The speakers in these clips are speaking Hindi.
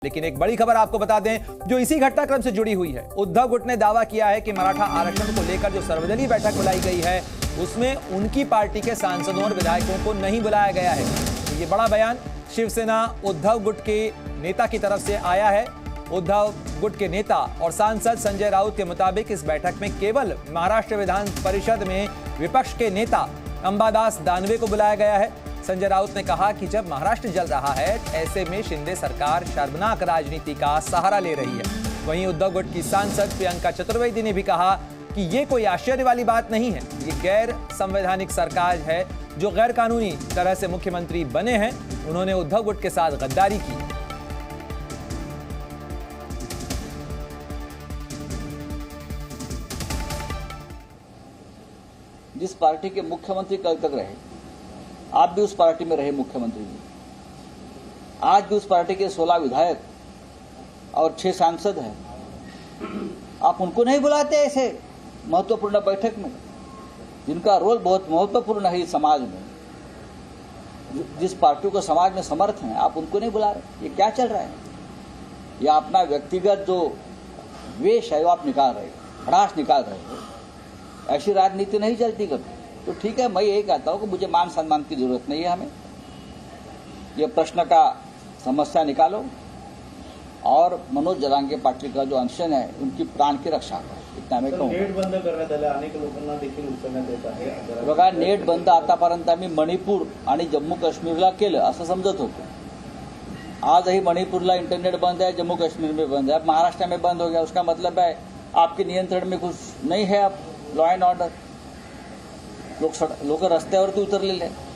लेकिन एक बड़ी खबर आपको बता दें जो इसी घटनाक्रम से जुड़ी हुई है। उद्धव गुट ने दावा किया है कि मराठा आरक्षण को लेकर जो सर्वदलीय बैठक बुलाई गई है उसमें उनकी पार्टी के सांसदों और विधायकों को नहीं बुलाया गया है। तो ये बड़ा बयान शिवसेना उद्धव गुट के नेता की तरफ से आया है। उद्धव गुट के नेता और सांसद संजय राउत के मुताबिक इस बैठक में केवल महाराष्ट्र विधान परिषद में विपक्ष के नेता अंबादास दानवे को बुलाया गया है। संजय राउत ने कहा कि जब महाराष्ट्र जल रहा है ऐसे में शिंदे सरकार शर्मनाक राजनीति का सहारा ले रही है। वहीं उद्धव गुट की सांसद प्रियंका चतुर्वेदी ने भी कहा कि ये कोई आश्चर्य वाली बात नहीं है, ये गैर संवैधानिक सरकार है जो गैर कानूनी तरह से मुख्यमंत्री बने हैं। उन्होंने उद्धव गुट के साथ गद्दारी की। जिस पार्टी के मुख्यमंत्री कल तक रहे, आप भी उस पार्टी में रहे मुख्यमंत्री जी, आज भी उस पार्टी के 16 विधायक और 6 सांसद हैं, आप उनको नहीं बुलाते ऐसे महत्वपूर्ण बैठक में जिनका रोल बहुत महत्वपूर्ण है इस समाज में, जिस पार्टी को समाज में समर्थ हैं, आप उनको नहीं बुला रहे। ये क्या चल रहा है? या अपना व्यक्तिगत जो द्वेष है वो आप निकाल रहे हो, भड़ास निकाल रहे हो। ऐसी राजनीति नहीं चलती कभी। तो ठीक है, मैं यही कहता हूँ कि मुझे मान सम्मान की जरूरत नहीं है। हमें ये प्रश्न का समस्या निकालो और मनोज जरांगे पाटील का जो अनशन है उनकी प्राण की रक्षा करो, इतना मैं कहूँ। नेट बंद करण्यात आले, अनेक लोकांना देखील उचलण्यात येत आहे। बघा, नेट बंद आतापर्यंत आम्ही मणिपूर आणि जम्मू काश्मीरला केलं असं समजत होतो। आजही मणिपूरला इंटरनेट बंद है, जम्मू कश्मीर में बंद है, महाराष्ट्र में बंद हो गया। उसका मतलब है आपके नियंत्रण में कुछ नहीं है। अब लॉ एंड ऑर्डर, लोग रस्त्यावरती उतरलेले हैं।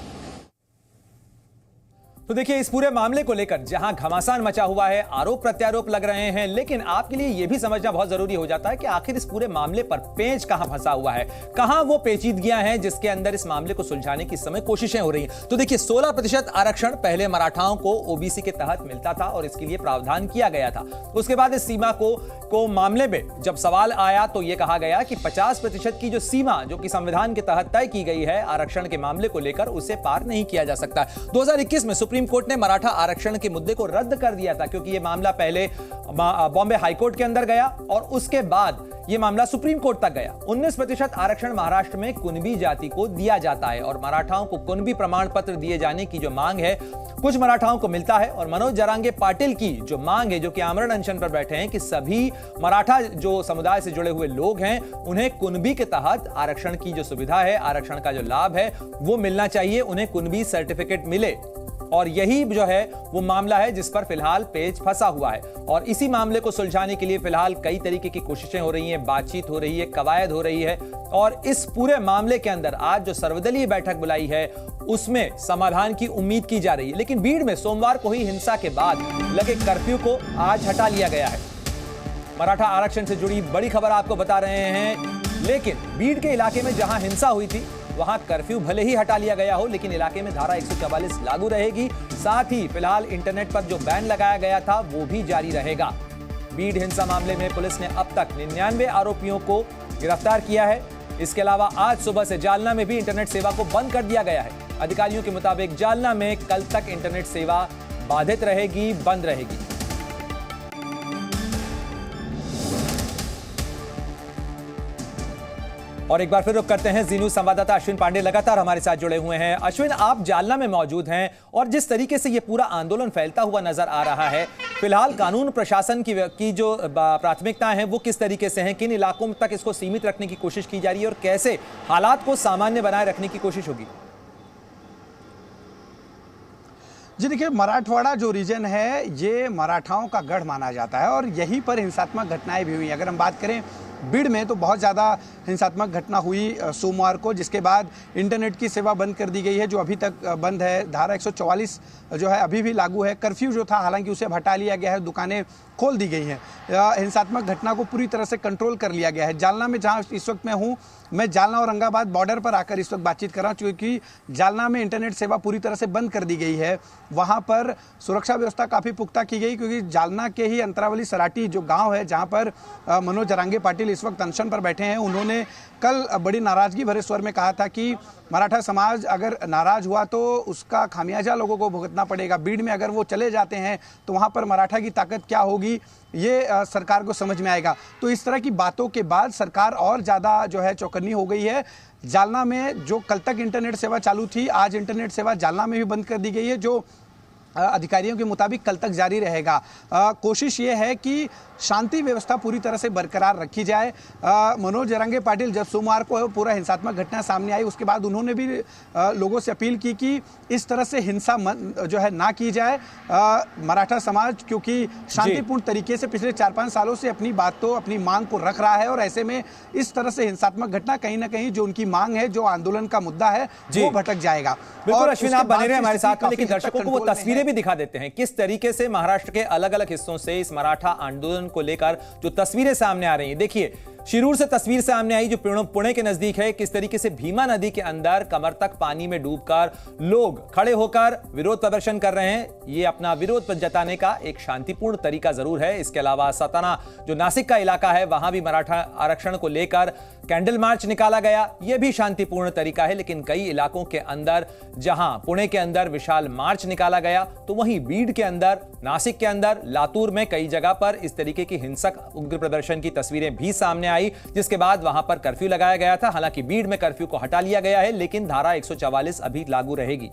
तो देखिए, इस पूरे मामले को लेकर जहां घमासान मचा हुआ है, आरोप प्रत्यारोप लग रहे हैं, लेकिन आपके लिए यह भी समझना बहुत जरूरी हो जाता है कि आखिर इस पूरे मामले पर पेंच कहां फंसा हुआ है, कहां वो पेचीदगियां हैं जिसके अंदर इस मामले को सुलझाने की समय कोशिशें हो रही हैं। तो देखिए, 16% आरक्षण पहले मराठाओं को ओबीसी के तहत मिलता था और इसके लिए प्रावधान किया गया था। उसके बाद इस सीमा को मामले में जब सवाल आया तो यह कहा गया कि 50% की जो सीमा जो कि संविधान के तहत तय की गई है आरक्षण के मामले को लेकर, उसे पार नहीं किया जा सकता। 2021 में सुप्रीम कोर्ट ने मराठा आरक्षण के मुद्दे को रद्द कर दिया था, क्योंकि यह मामला पहले बॉम्बे हाईकोर्ट के अंदर गया और उसके बाद यह मामला सुप्रीम कोर्ट तक गया। 19% आरक्षण महाराष्ट्र में कुणबी जाति को दिया जाता है और मराठाओं को कुणबी प्रमाण पत्र दिए जाने की जो मांग है कुछ मराठाओं को मिलता है। और मनोज जरांगे पाटिल की जो मांग है, जो कि आमरण अनशन पर बैठे हैं, कि सभी मराठा जो समुदाय से जुड़े हुए लोग हैं उन्हें कुणबी के तहत आरक्षण की जो सुविधा है, आरक्षण का जो लाभ है वो मिलना चाहिए, उन्हें कुणबी सर्टिफिकेट मिले। और यही जो है वो मामला है जिस पर फिलहाल पेच फंसा हुआ है। और इसी मामले को सुलझाने के लिए फिलहाल कई तरीके की कोशिशें हो रही हैं, बातचीत हो रही है, कवायद हो रही है। और इस पूरे मामले के अंदर आज जो सर्वदलीय बैठक बुलाई है उसमें समाधान की उम्मीद की जा रही है। लेकिन भीड़ में सोमवार को ही हिंसा के बाद लगे कर्फ्यू को आज हटा लिया गया है। मराठा आरक्षण से जुड़ी बड़ी खबर आपको बता रहे हैं, लेकिन भीड़ के इलाके में जहां हिंसा हुई थी वहां कर्फ्यू भले ही हटा लिया गया हो, लेकिन इलाके में धारा 144 लागू रहेगी। साथ ही फिलहाल इंटरनेट पर जो बैन लगाया गया था वो भी जारी रहेगा। भीड़ हिंसा मामले में पुलिस ने अब तक 99 आरोपियों को गिरफ्तार किया है। इसके अलावा आज सुबह से जालना में भी इंटरनेट सेवा को बंद कर दिया गया है। अधिकारियों के मुताबिक जालना में कल तक इंटरनेट सेवा बाधित रहेगी, बंद रहेगी। और एक बार फिर रुक करते हैं, जी न्यूज संवाददाता अश्विन पांडे लगातार हमारे साथ जुड़े हुए हैं। अश्विन, आप जालना में मौजूद हैं और जिस तरीके से ये पूरा आंदोलन फैलता हुआ नजर आ रहा है, फिलहाल कानून प्रशासन की जो प्राथमिकताएं हैं वो किस तरीके से हैं, किन इलाकों तक इसको सीमित रखने की कोशिश की जा रही है और कैसे हालात को सामान्य बनाए रखने की कोशिश होगी? जी देखिए, मराठवाड़ा जो रीजन है ये मराठाओं का गढ़ माना जाता है और यहीं पर हिंसात्मक घटनाएं भी हुई। अगर हम बात करें बीड़ में तो बहुत ज़्यादा हिंसात्मक घटना हुई सोमवार को, जिसके बाद इंटरनेट की सेवा बंद कर दी गई है, जो अभी तक बंद है। धारा 144 जो है अभी भी लागू है। कर्फ्यू जो था हालांकि उसे हटा लिया गया है, दुकानें खोल दी गई हैं। हिंसात्मक घटना को पूरी तरह से कंट्रोल कर लिया गया है। जालना में जहां इस वक्त मैं हूं, मैं जालना और औरंगाबाद बॉर्डर पर आकर इस वक्त बातचीत कर रहा हूं, क्योंकि जालना में इंटरनेट सेवा पूरी तरह से बंद कर दी गई है। वहां पर सुरक्षा व्यवस्था काफ़ी पुख्ता की गई, क्योंकि जालना के ही अंतरावली सराटी जो गाँव है जहाँ पर मनोज जरांगे पाटिल इस वक्त अनशन पर बैठे हैं, उन्होंने कल बड़ी नाराजगी भरे स्वर में कहा था कि मराठा समाज अगर नाराज हुआ तो उसका खामियाजा लोगों को भुगतना पड़ेगा। बीड़ में अगर वो चले जाते हैं तो वहाँ पर मराठा की ताकत क्या होगी, ये सरकार को समझ में आएगा। तो इस तरह की बातों के बाद सरकार और ज़्यादा जो है चौकन्नी हो गई है। जालना में जो कल तक इंटरनेट सेवा चालू थी, आज इंटरनेट सेवा जालना में भी बंद कर दी गई है, जो अधिकारियों के मुताबिक कल तक जारी रहेगा। कोशिश ये है कि शांति व्यवस्था पूरी तरह से बरकरार रखी जाए। मनोज जरांगे पाटिल जब सोमवार को पूरा हिंसात्मक घटना सामने आई, उसके बाद उन्होंने भी लोगों से अपील की कि इस तरह से हिंसा जो है ना की जाए। मराठा समाज क्योंकि शांतिपूर्ण तरीके से पिछले 4-5 सालों से अपनी बातों, अपनी मांग को रख रहा है, और ऐसे में इस तरह से हिंसात्मक घटना कहीं ना कहीं जो उनकी मांग है, जो आंदोलन का मुद्दा है, वो भटक जाएगा। बिल्कुल अश्विन, आप बने रहे हमारे साथ में, लेकिन दर्शकों को वो तस्वीरें भी दिखा देते हैं किस तरीके से महाराष्ट्र के अलग अलग हिस्सों से इस मराठा आंदोलन को लेकर जो तस्वीरें सामने आ रही हैं। देखिए, शिरूर से तस्वीर सामने आई जो पुणे के नजदीक है, किस तरीके से भीमा नदी के अंदर कमर तक पानी में डूबकर लोग खड़े होकर विरोध प्रदर्शन कर रहे हैं। ये अपना विरोध जताने का एक शांतिपूर्ण तरीका जरूर है। इसके अलावा सताना जो नासिक का इलाका है, वहां भी मराठा आरक्षण को लेकर कैंडल मार्च निकाला गया, यह भी शांतिपूर्ण तरीका है। लेकिन कई इलाकों के अंदर, जहां पुणे के अंदर विशाल मार्च निकाला गया, तो वहीं बीड के अंदर, नासिक के अंदर, लातूर में कई जगह पर इस तरीके की हिंसक उग्र प्रदर्शन की तस्वीरें भी सामने आई, जिसके बाद वहां पर कर्फ्यू लगाया गया था। हालांकि बीड में कर्फ्यू को हटा लिया गया है, लेकिन धारा 144 अभी लागू रहेगी।